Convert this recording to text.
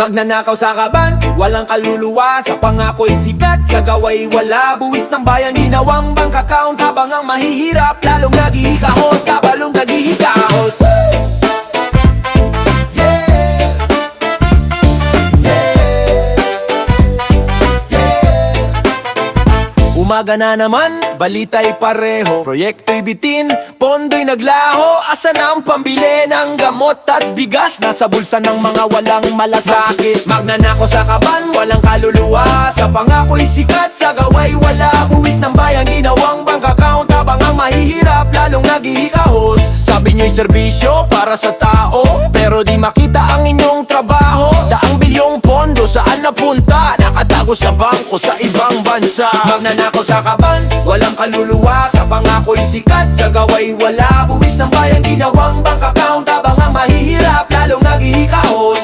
Magnanakaw sa kaban, walang kaluluwa. Sa pangako'y sikat, sa gaway wala. Buwis ng bayan, ginawang bank account. Habang ang mahihirap, lalong nagihikahos. Tabalong nagihikahos. Umaga na naman, balita'y pareho. Proyekto'y bitin, pondo'y naglaho. Asa na ang pambili ng gamot at bigas? Nasa bulsa ng mga walang malasakit. Magnanakaw sa kaban, walang kaluluwa. Sa pangako'y sikat, sa gaway wala. Buwis ng bayan, ginawang bank account. Habang ang mahihirap, lalong nagihikahos. Sabi nyo'y serbisyo para sa tao, pero di makita ang inyong trabaho. Daang bilyong pondo, saan napunta? Nakatago sa bangko sa ibang bansa. Magnanakaw sa kaban, walang kaluluwa. Sa pangako'y sikat, sa gaway wala. Buwis ng bayan, ginawang bank account. Habang ang mahihirap, lalong nagihikahos.